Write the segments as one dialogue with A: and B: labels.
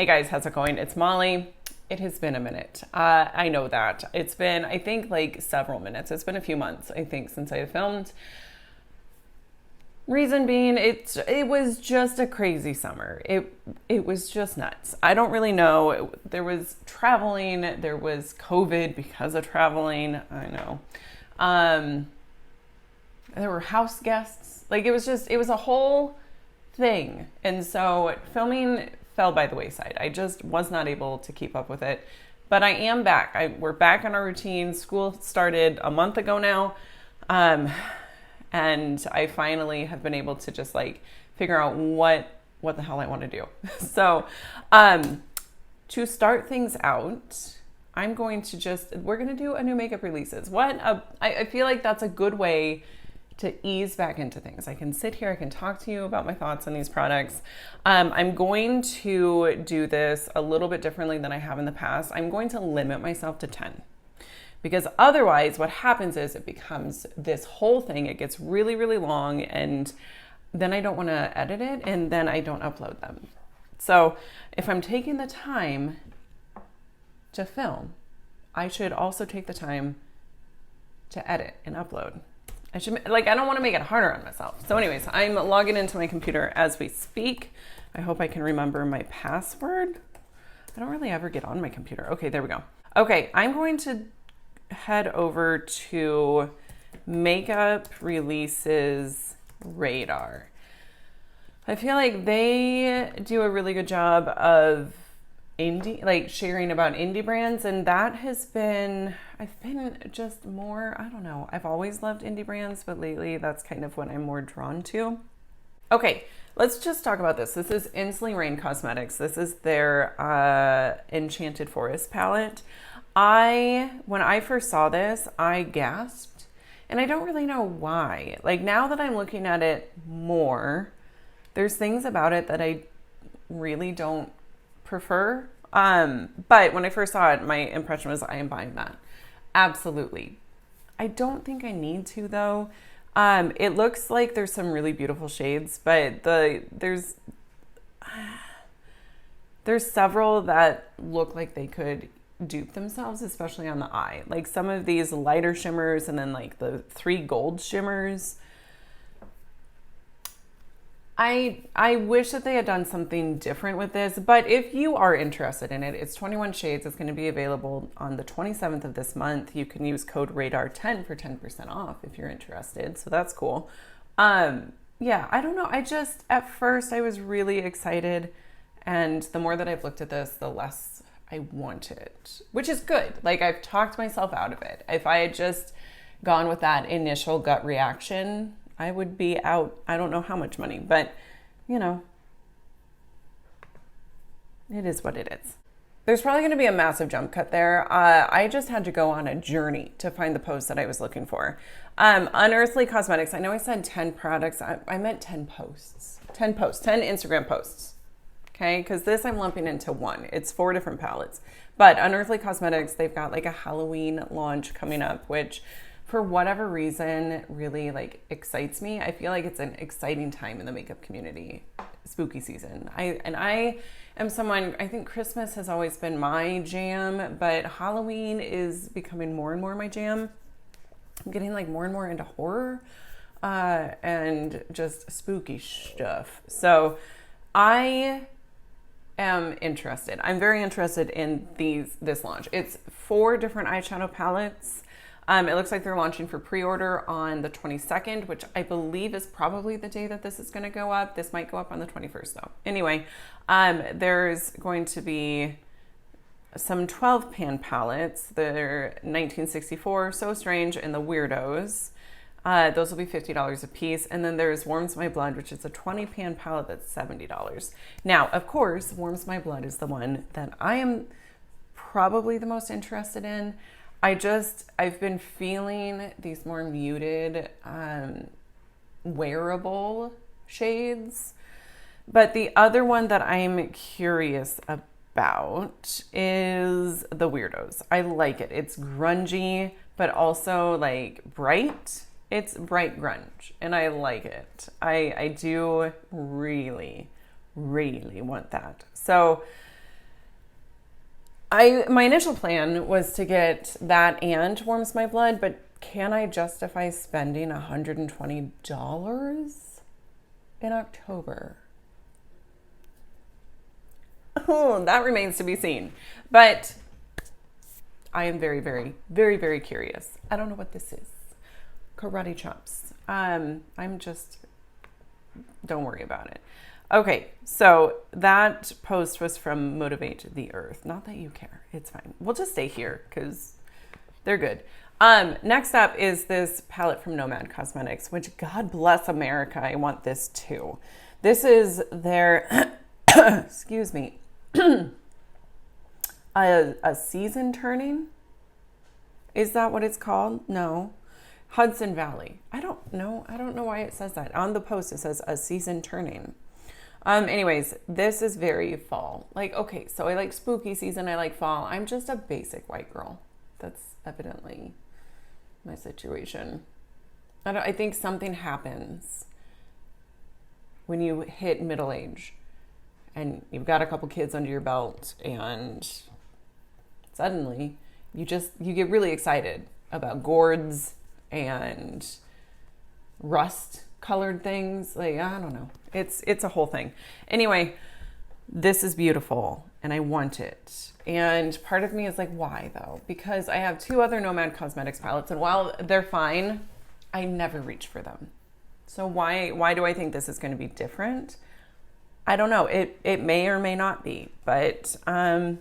A: Hey guys, how's it going? It's Molly. It has been a minute. I know that. It's been, I think, like several minutes. It's been a few months, I think, since I filmed. Reason being, it was just a crazy summer. It was just nuts. I don't really know. There was traveling. There was COVID because of traveling. I know. There were house guests. Like it was a whole thing. And so filming fell by the wayside. I just was not able to keep up with it. But I am back. We're back on our routine. School started a month ago now. And I finally have been able to just like figure out what the hell I want to do. So, to start things out, we're going to do a new makeup releases. I feel like that's a good way to ease back into things. I can sit here, I can talk to you about my thoughts on these products. I'm going to do this a little bit differently than I have in the past. I'm going to limit myself to 10. Because otherwise what happens is it becomes this whole thing. It gets really, really long and then I don't want to edit it and then I don't upload them. So if I'm taking the time to film, I should also take the time to edit and upload. I don't want to make it harder on myself. So anyways, I'm logging into my computer as we speak. I hope I can remember my password. I don't really ever get on my computer. Okay, there we go. Okay, I'm going to head over to Makeup Releases Radar. I feel like they do a really good job of sharing about indie brands, and that has been, I've been just more, I don't know, I've always loved indie brands, but lately that's kind of what I'm more drawn to. Okay, let's just talk about this. This is Inslee Rain Cosmetics. This is their Enchanted Forest palette. When I first saw this, I gasped, and I don't really know why. Like now that I'm looking at it more, there's things about it that I really don't prefer. But when I first saw it, my impression was I am buying that. Absolutely. I don't think I need to though. It looks like there's some really beautiful shades, but there's several that look like they could dupe themselves, especially on the eye. Like some of these lighter shimmers and then like the 3 gold shimmers. I wish that they had done something different with this, but if you are interested in it, it's 21 shades. It's going to be available on the 27th of this month. You can use code RADAR10 for 10% off if you're interested. So that's cool. Yeah, I don't know. At first I was really excited, and the more that I've looked at this, the less I want it, which is good. Like I've talked myself out of it. If I had just gone with that initial gut reaction, I would be out, I don't know how much money, but you know, it is what it is. There's probably going to be a massive jump cut there. I just had to go on a journey to find the post that I was looking for. Unearthly Cosmetics. I know I said 10 products. I meant 10 posts. 10 posts, 10 Instagram posts. Okay, because this I'm lumping into one. It's 4 different palettes. But Unearthly Cosmetics, they've got like a Halloween launch coming up, which for whatever reason really like excites me. I feel like it's an exciting time in the makeup community, spooky season. I am someone, I think Christmas has always been my jam, but Halloween is becoming more and more my jam. I'm getting like more and more into horror and just spooky stuff. So I am interested. I'm very interested in this launch. It's 4 different eyeshadow palettes. It looks like they're launching for pre-order on the 22nd, which I believe is probably the day that this is going to go up. This might go up on the 21st though. Anyway, there's going to be some 12 pan palettes. They're 1964, So Strange, and the Weirdos. Those will be $50 a piece. And then there's Warms My Blood, which is a 20 pan palette that's $70. Now, of course, Warms My Blood is the one that I am probably the most interested in. I've been feeling these more muted, wearable shades. But the other one that I'm curious about is the Weirdos. I like it. It's grungy, but also like bright. It's bright grunge, and I like it. I do really, really want that. So My initial plan was to get that and Warms My Blood, but can I justify spending $120 in October? Oh, that remains to be seen. But I am very, very, very, very curious. I don't know what this is. Karate chops. Don't worry about it. Okay, so that post was from Motivate the Earth. Not that you care. It's fine. We'll just stay here because they're good. Next up is this palette from Nomad Cosmetics, which God bless America. I want this too. This is their, excuse me, a season turning. Is that what it's called? No. Hudson Valley. I don't know why it says that. On the post, it says a season turning. Anyways, this is very fall. Like, okay, so I like spooky season. I like fall. I'm just a basic white girl. That's evidently my situation. I think something happens when you hit middle age and you've got a couple kids under your belt and suddenly you get really excited about gourds and rust colored things. Like, I don't know. It's a whole thing. Anyway, this is beautiful and I want it. And part of me is like, why though? Because I have 2 other Nomad Cosmetics palettes and while they're fine, I never reach for them. So why do I think this is going to be different? I don't know. It may or may not be, but I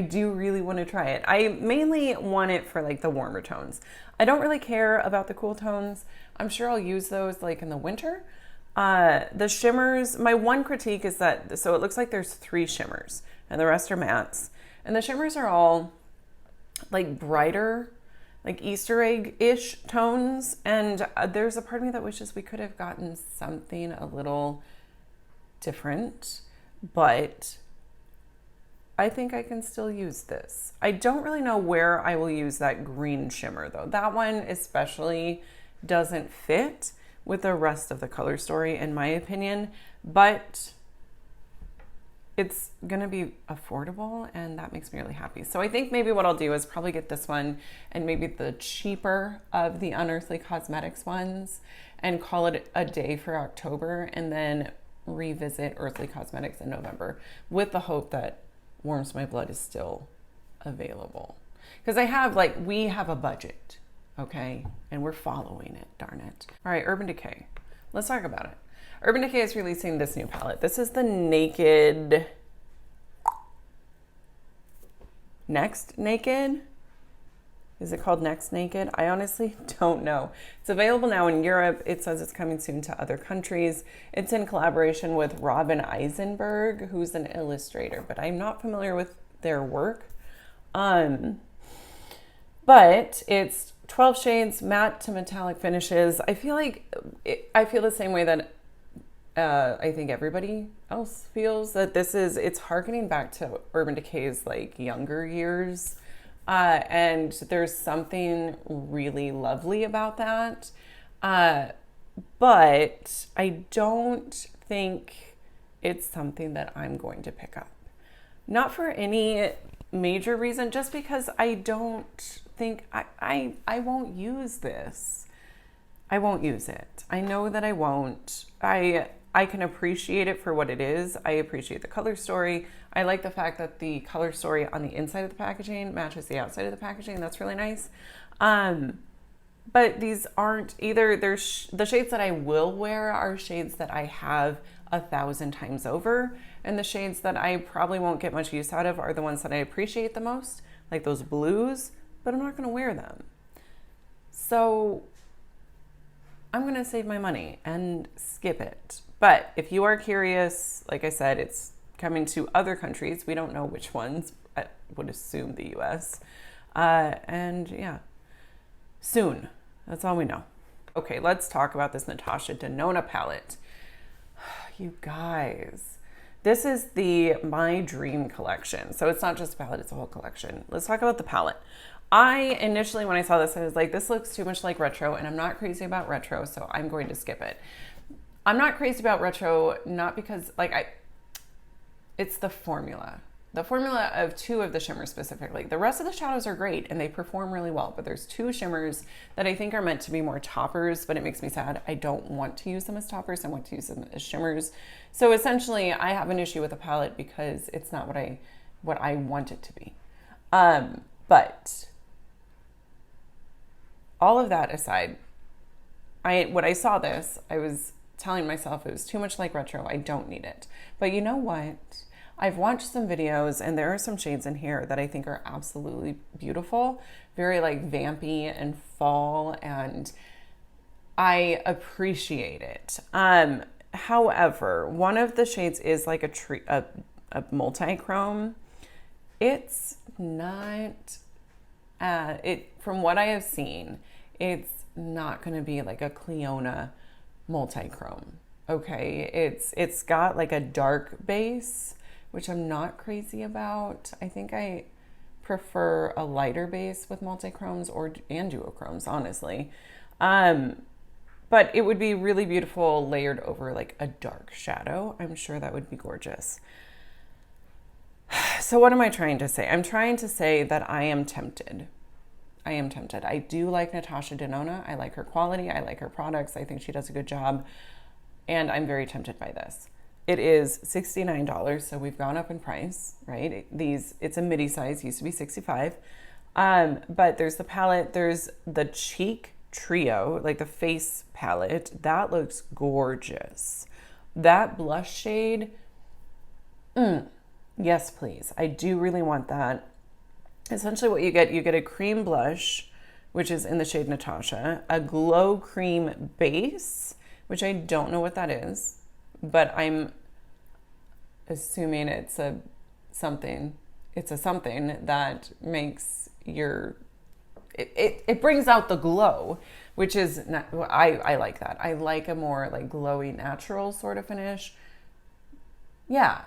A: do really want to try it. I mainly want it for like the warmer tones. I don't really care about the cool tones. I'm sure I'll use those like in the winter. The shimmers, my one critique is that, so it looks like there's 3 shimmers and the rest are mattes. And the shimmers are all like brighter, like Easter egg-ish tones. And there's a part of me that wishes we could have gotten something a little different, but I think I can still use this. I don't really know where I will use that green shimmer though. That one especially doesn't fit with the rest of the color story in my opinion, but it's gonna be affordable and that makes me really happy. So I think maybe what I'll do is probably get this one and maybe the cheaper of the Unearthly Cosmetics ones and call it a day for October and then revisit Earthly Cosmetics in November with the hope that Warms My Blood is still available. Because we have a budget, okay? And we're following it, darn it. All right, Urban Decay. Let's talk about it. Urban Decay is releasing this new palette. This is the Next Naked? Is it called Next Naked? I honestly don't know. It's available now in Europe. It says it's coming soon to other countries. It's in collaboration with Robin Eisenberg, who's an illustrator, but I'm not familiar with their work. But it's 12 shades, matte to metallic finishes. I feel the same way that I think everybody else feels, that it's harkening back to Urban Decay's like younger years. And there's something really lovely about that. But I don't think it's something that I'm going to pick up. Not for any major reason, just because I don't think I won't use this. I won't use it. I know that I won't. I can appreciate it for what it is. I appreciate the color story. I like the fact that the color story on the inside of the packaging matches the outside of the packaging. That's really nice. But these aren't either. The shades that I will wear are shades that I have 1,000 times over. And the shades that I probably won't get much use out of are the ones that I appreciate the most, like those blues, but I'm not going to wear them. So I'm going to save my money and skip it. But if you are curious, like I said, it's coming to other countries. We don't know which ones. I would assume the US. And yeah, soon. That's all we know. Okay, let's talk about this Natasha Denona palette. You guys, this is the My Dream collection. So it's not just a palette, it's a whole collection. Let's talk about the palette. I initially, when I saw this, I was like, this looks too much like retro, and I'm not crazy about retro, so I'm going to skip it. I'm not crazy about retro, not because, it's the formula. The formula of two of the shimmers specifically. The rest of the shadows are great and they perform really well, but there's two shimmers that I think are meant to be more toppers, but it makes me sad. I don't want to use them as toppers. I want to use them as shimmers. So essentially I have an issue with the palette because it's not what I want it to be. But all of that aside, when I saw this, I was telling myself it was too much like retro. I don't need it. But you know what? I've watched some videos and there are some shades in here that I think are absolutely beautiful, very like vampy and fall, and I appreciate it. However, one of the shades is like a multi-chrome. It's not, from what I have seen, it's not going to be like a Cleona multi-chrome. Okay. It's got like a dark base, which I'm not crazy about. I think I prefer a lighter base with multi-chromes and duochromes, honestly. But it would be really beautiful layered over like a dark shadow. I'm sure that would be gorgeous. So what am I trying to say? I'm trying to say that I am tempted. I am tempted. I do like Natasha Denona. I like her quality. I like her products. I think she does a good job. And I'm very tempted by this. It is $69, so we've gone up in price, right? It's a midi size, used to be $65. But there's the palette, there's the cheek trio, like the face palette. That looks gorgeous. That blush shade, yes, please. I do really want that. Essentially what you get a cream blush, which is in the shade Natasha, a glow cream base, which I don't know what that is, but I'm assuming it's a something that makes it brings out the glow, which is not, I like that. I like a more like glowy natural sort of finish. Yeah,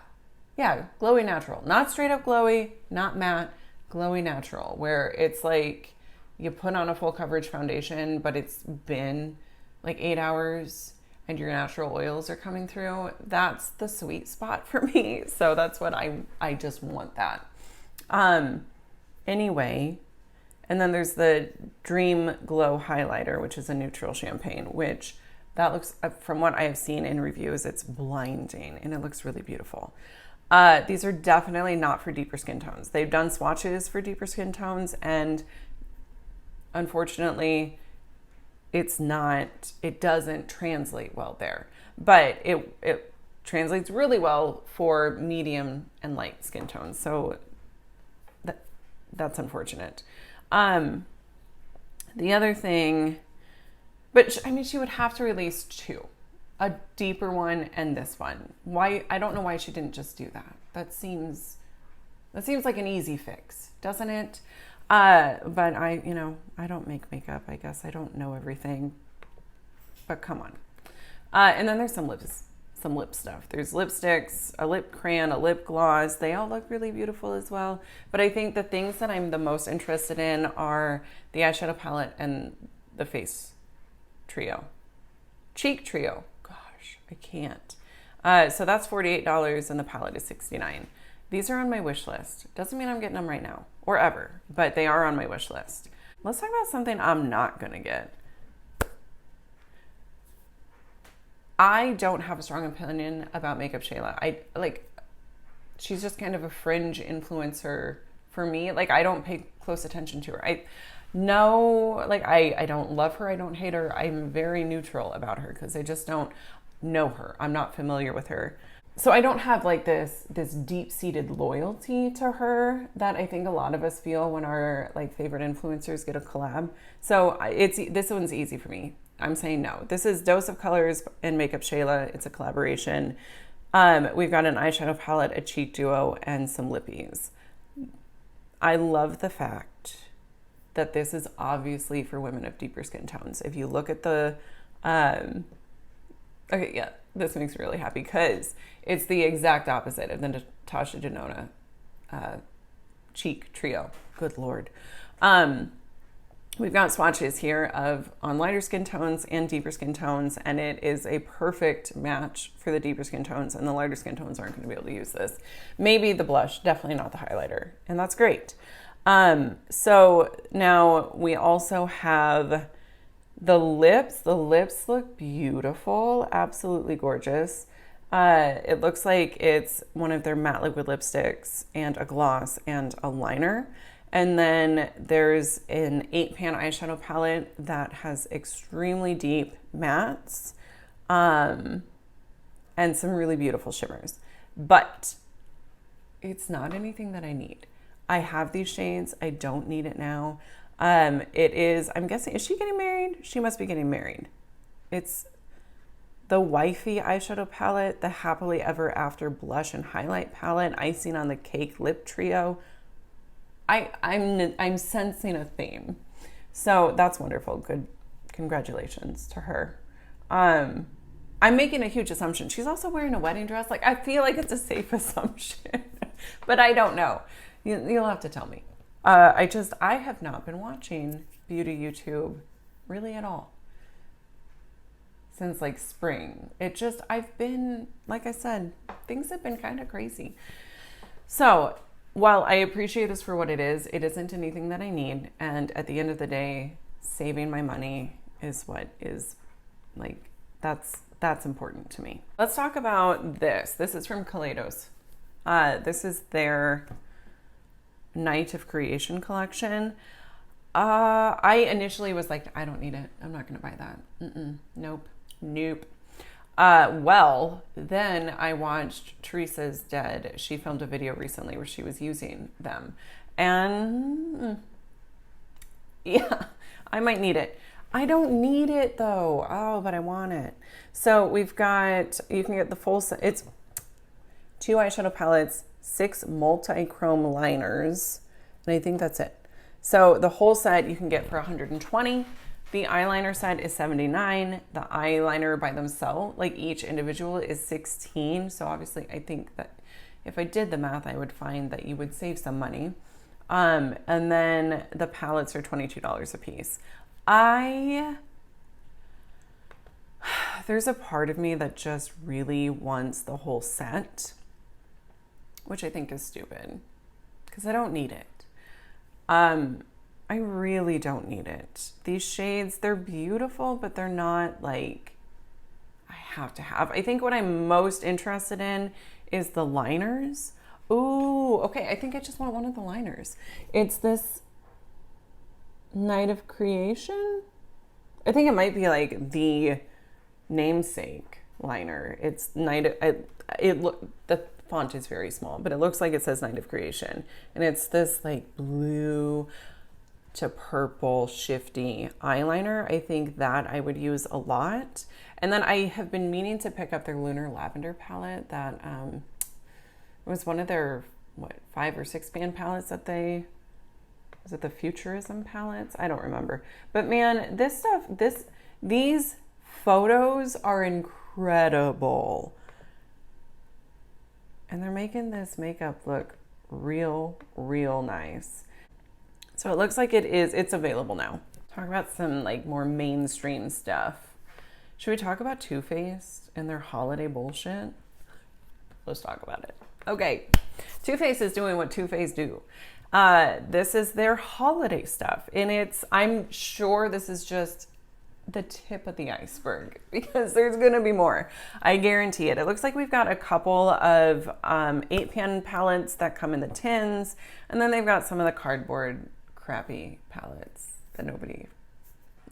A: glowy natural, not straight up glowy, not matte, glowy natural, where it's like you put on a full coverage foundation, but it's been like 8 hours and your natural oils are coming through. That's the sweet spot for me. So that's what I just want that. Anyway, and then there's the Dream Glow Highlighter, which is a neutral champagne, which that looks, from what I have seen in reviews, it's blinding and it looks really beautiful. These are definitely not for deeper skin tones. They've done swatches for deeper skin tones, and unfortunately, it doesn't translate well there. But it translates really well for medium and light skin tones. So that's unfortunate. The other thing, but I mean, she would have to release two. A deeper one and this one. Why? I don't know why she didn't just do that. That seems like an easy fix, doesn't it? But I don't make makeup. I guess I don't know everything. But come on. And then there's some lip stuff. There's lipsticks, a lip crayon, a lip gloss. They all look really beautiful as well. But I think the things that I'm the most interested in are the eyeshadow palette and the face trio. Cheek trio. I can't. So that's $48 and the palette is $69. These are on my wish list. Doesn't mean I'm getting them right now or ever, but they are on my wish list. Let's talk about something I'm not going to get. I don't have a strong opinion about Makeup Shayla. She's just kind of a fringe influencer for me. Like, I don't pay close attention to her. I don't love her. I don't hate her. I'm very neutral about her because I just don't know her. I'm not familiar with her. So I don't have like this deep-seated loyalty to her that I think a lot of us feel when our like favorite influencers get a collab. So this one's easy for me. I'm saying no. This is Dose of Colors and Makeup Shayla. It's a collaboration. We've got an eyeshadow palette, a cheek duo, and some lippies. I love the fact that this is obviously for women of deeper skin tones. If you look at the this makes me really happy because it's the exact opposite of the Natasha Denona cheek trio. Good Lord. we've got swatches here of on lighter skin tones and deeper skin tones, and it is a perfect match for the deeper skin tones, and the lighter skin tones aren't going to be able to use this. Maybe the blush, definitely not the highlighter, and that's great. So now we also have the lips. The lips look beautiful, absolutely gorgeous. It looks like it's one of their matte liquid lipsticks and a gloss and a liner. And then there's an 8-pan eyeshadow palette that has extremely deep mattes, and some really beautiful shimmers. But it's not anything that I need. I have these shades. I don't need it now. It is, I'm guessing, is she getting married? She must be getting married. It's the Wifey eyeshadow palette, the Happily Ever After blush and highlight palette, icing on the cake lip trio. I'm sensing a theme. So that's wonderful. Good. Congratulations to her. I'm making a huge assumption. She's also wearing a wedding dress. Like, I feel like it's a safe assumption, but I don't know. You'll have to tell me. I have not been watching beauty YouTube really at all since like spring. I've been, like I said, things have been kind of crazy. So while I appreciate this for what it isn't anything that I need. And at the end of the day, saving my money is what is like, that's important to me. Let's talk about this. This is from Kaleidos. This is their Night of Creation collection. I initially was like, I don't need it. I'm not going to buy that. Nope. Well, then I watched Teresa's Dead. She filmed a video recently where she was using them. And yeah, I might need it. I don't need it though. Oh, but I want it. So you can get the full set. It's 2 eyeshadow palettes, 6 multi-chrome liners, and I think that's it. So the whole set you can get for $120. The eyeliner set is $79. The eyeliner by themselves, like each individual, is $16. So obviously I think that if I did the math, I would find that you would save some money. And then the palettes are $22 a piece. There's a part of me that just really wants the whole set, which I think is stupid because I don't need it. I really don't need it. These shades, they're beautiful, but they're not like I have to have. I think what I'm most interested in is the liners. Ooh, okay. I think I just want one of the liners. It's this Night of Creation. I think it might be like the namesake liner. It's the font is very small, but it looks like it says Night of Creation. And it's this like blue to purple shifty eyeliner. I think that I would use a lot. And then I have been meaning to pick up their Lunar Lavender palette that was one of their 5 or 6 pan palettes that was it the Futurism palettes? I don't remember. But man, these photos are incredible. And they're making this makeup look real nice. So it looks like it's available now. Talk about some like more mainstream stuff. Should we talk about Too Faced and their holiday bullshit? Let's talk about it. Okay, Too Faced is doing what Too Faced do. This is their holiday stuff, and I'm sure this is just the tip of the iceberg because there's gonna be more. I guarantee it. It looks like we've got a couple of 8-pan palettes that come in the tins, and then they've got some of the cardboard crappy palettes that nobody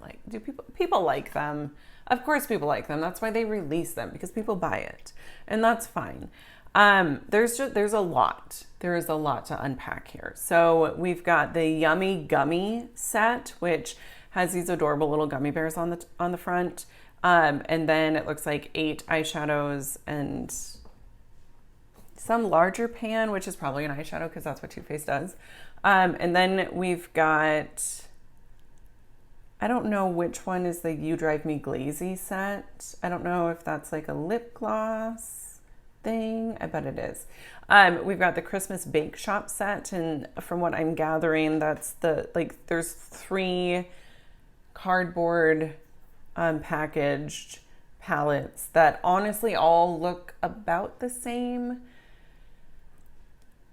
A: like. Do people like them? Of course people like them. That's why they release them, because people buy it, and that's fine. There's a lot. There is a lot to unpack here. So we've got the Yummy Gummy set, which has these adorable little gummy bears on the front. And then it looks like 8 eyeshadows and some larger pan, which is probably an eyeshadow because that's what Too Faced does. And then we've got, I don't know which one is the You Drive Me Glazy set. I don't know if that's like a lip gloss thing? I bet it is. We've got the Christmas Bake Shop set, and from what I'm gathering, that's the, like, there's 3 cardboard packaged palettes that honestly all look about the same.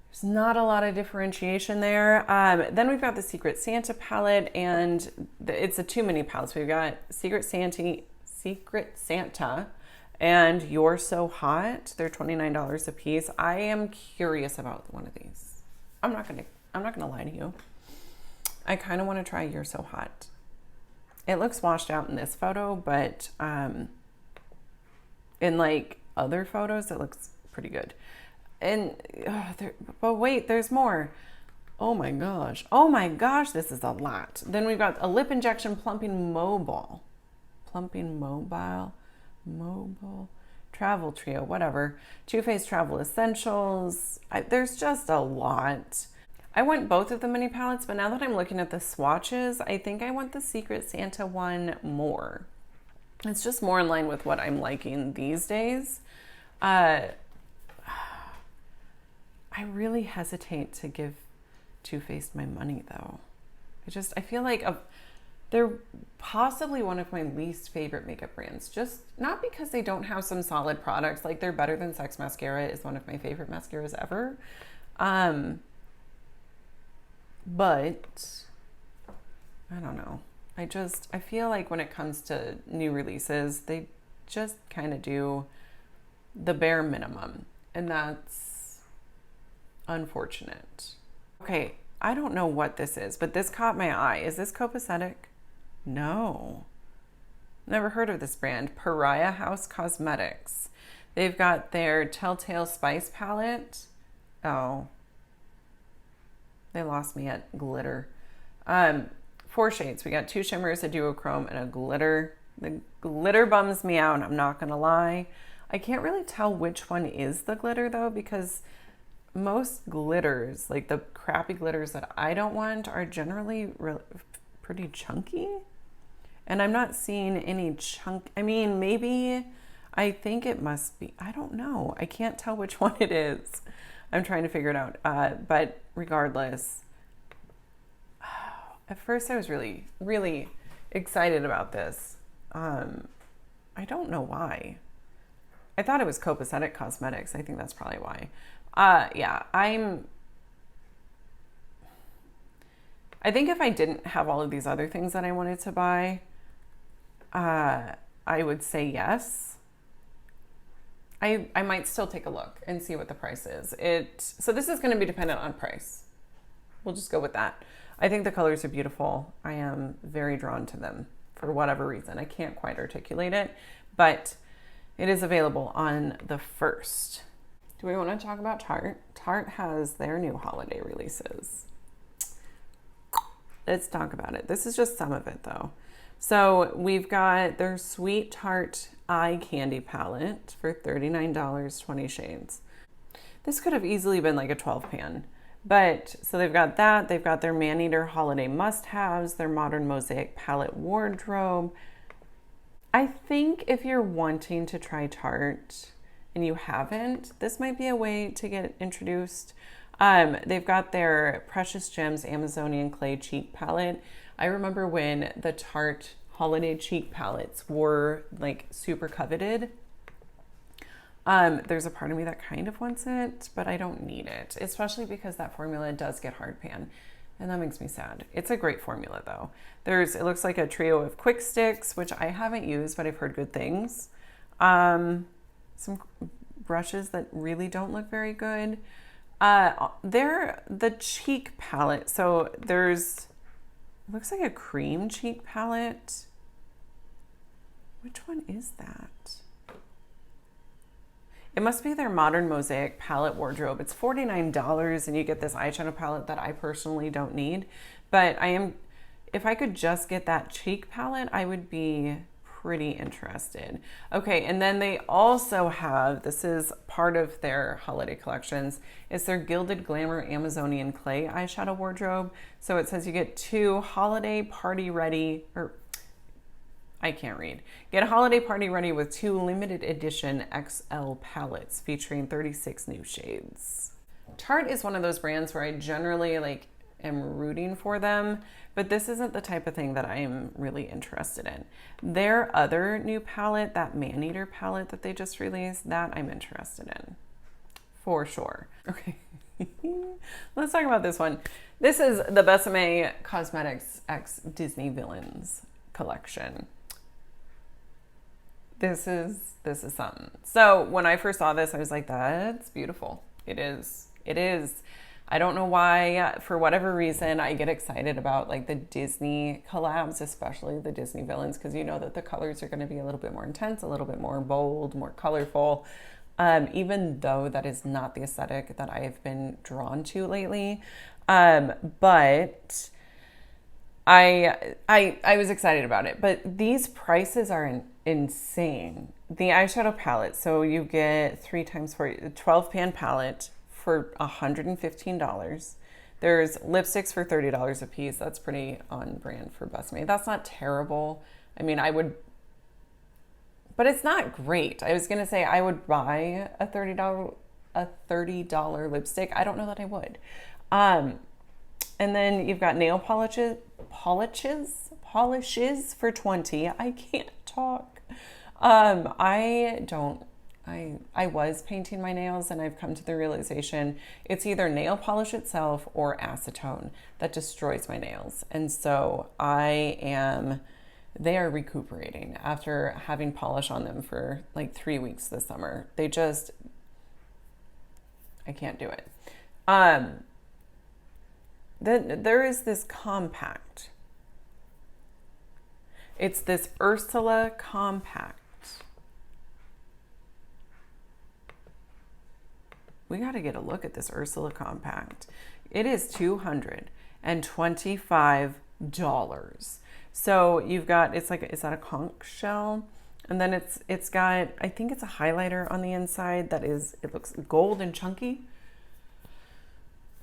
A: There's not a lot of differentiation there. Then we've got the Secret Santa palette, and it's a too many palettes. We've got Secret Santa, and You're So Hot. They're $29 a piece. I am curious about one of these. I'm not gonna lie to you. I kind of want to try You're So Hot. It looks washed out in this photo, but in like other photos, it looks pretty good. And but wait, there's more. Oh my gosh, this is a lot. Then we've got a lip injection plumping mobile travel trio, whatever. Too Faced Travel Essentials. There's just a lot. I want both of the mini palettes, but now that I'm looking at the swatches, I think I want the Secret Santa one more. It's just more in line with what I'm liking these days. I really hesitate to give Too Faced my money though. I feel like they're possibly one of my least favorite makeup brands. Just not because they don't have some solid products. Like, they're better than Sex Mascara is one of my favorite mascaras ever. But I don't know. I feel like when it comes to new releases, they just kind of do the bare minimum. And that's unfortunate. Okay, I don't know what this is, but this caught my eye. Is this Copacetic? No. Never heard of this brand. Pariah House Cosmetics. They've got their Telltale Spice palette. Oh. They lost me at glitter. 4 shades. We got 2 shimmers, a duochrome, and a glitter. The glitter bums me out, I'm not gonna lie. I can't really tell which one is the glitter though, because most glitters, like the crappy glitters that I don't want, are generally pretty chunky. And I'm not seeing any chunk. I mean, maybe, I think it must be, I don't know. I can't tell which one it is. I'm trying to figure it out. But regardless, at first I was really, really excited about this. I don't know why. I thought it was Copacetic Cosmetics. I think that's probably why. Yeah, I think if I didn't have all of these other things that I wanted to buy, I would say yes. I might still take a look and see what the price is. So this is going to be dependent on price. We'll just go with that. I think the colors are beautiful. I am very drawn to them for whatever reason. I can't quite articulate it, but it is available on the 1st. Do we want to talk about Tarte? Tarte has their new holiday releases. Let's talk about it. This is just some of it though. So we've got their Sweet Tarte Eye Candy palette for $39, 20 shades. This could have easily been like a 12 pan. But so they've got that. They've got their Maneater holiday must-haves, their modern mosaic palette wardrobe. I think if you're wanting to try Tarte and you haven't, this might be a way to get introduced. They've got their Precious Gems Amazonian Clay Cheek Palette. I remember when the Tarte holiday cheek palettes were like super coveted. There's a part of me that kind of wants it, but I don't need it, especially because that formula does get hard pan, and that makes me sad. It's a great formula though. It looks like a trio of quick sticks, which I haven't used, but I've heard good things. Some brushes that really don't look very good. They're the cheek palette. So it looks like a cream cheek palette. Which one is that? It must be their modern mosaic palette wardrobe. It's $49 and you get this eyeshadow palette that I personally don't need. But if I could just get that cheek palette, I would be pretty interested. Okay, and then they also have, this is part of their holiday collections, it's their Gilded Glamour Amazonian Clay eyeshadow wardrobe. So it says you get 2 holiday party ready, or I can't read. Get a holiday party ready with 2 limited edition XL palettes featuring 36 new shades. Tarte is one of those brands where I generally like am rooting for them, but this isn't the type of thing that I am really interested in. Their other new palette, that Man-Eater palette that they just released, that I'm interested in. For sure. Okay. Let's talk about this one. This is the Besame Cosmetics X Disney Villains collection. This is something. So when I first saw this, I was like, that's beautiful. It is. I don't know why, for whatever reason, I get excited about like the Disney collabs, especially the Disney villains, because you know that the colors are going to be a little bit more intense, a little bit more bold, more colorful. Even though that is not the aesthetic that I have been drawn to lately. But I was excited about it. But these prices are insane. The eyeshadow palette, so you get 3 times for 12 pan palette for $115. There's lipsticks for $30 a piece. That's pretty on brand for Besame. That's not terrible. I mean, but it's not great. I was gonna say I would buy a $30 lipstick. I don't know that I would. And then you've got nail polishes for $20. I can't talk. I was painting my nails and I've come to the realization it's either nail polish itself or acetone that destroys my nails. And so they are recuperating after having polish on them for like 3 weeks this summer. I can't do it. Then there is this compact. It's this Ursula compact. We got to get a look at this Ursula compact. It is $225. So you've got, is that a conch shell? And then it's got, I think it's a highlighter on the inside it looks gold and chunky,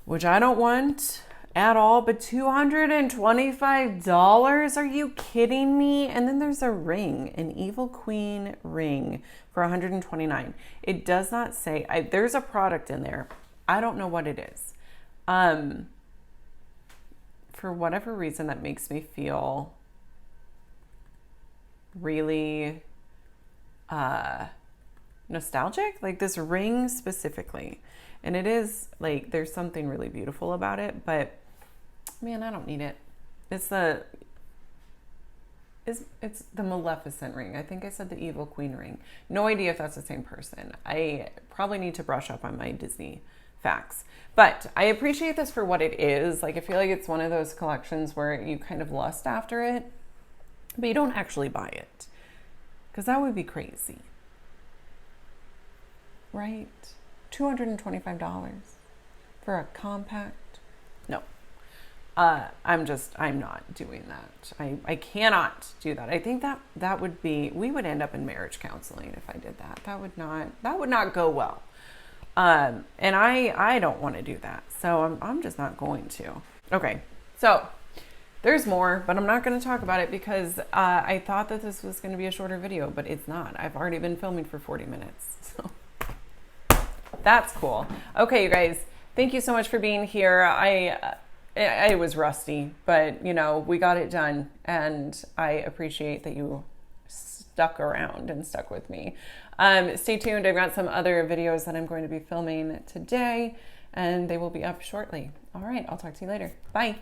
A: which I don't want at all, but $225? Are you kidding me? And then there's a ring, an Evil Queen ring for $129. It does not say, there's a product in there. I don't know what it is. For whatever reason, that makes me feel really nostalgic, like this ring specifically. And it is like, there's something really beautiful about it, but man, I don't need it. It's the Maleficent ring. I think I said the Evil Queen ring. No idea if that's the same person. I probably need to brush up on my Disney facts, but I appreciate this for what it is. Like, I feel like it's one of those collections where you kind of lust after it, but you don't actually buy it, because that would be crazy, right? $225 for a compact? No. I'm not doing that. I cannot do that. I think that would be, we would end up in marriage counseling if I did that. That would not go well. And I don't want to do that. So I'm just not going to. Okay. So there's more, but I'm not going to talk about it because I thought that this was going to be a shorter video, but it's not. I've already been filming for 40 minutes. So that's cool. Okay, you guys, thank you so much for being here. I was rusty, but you know, we got it done, and I appreciate that you stuck around and stuck with me. Stay tuned. I've got some other videos that I'm going to be filming today, and they will be up shortly. All right, I'll talk to you later. Bye.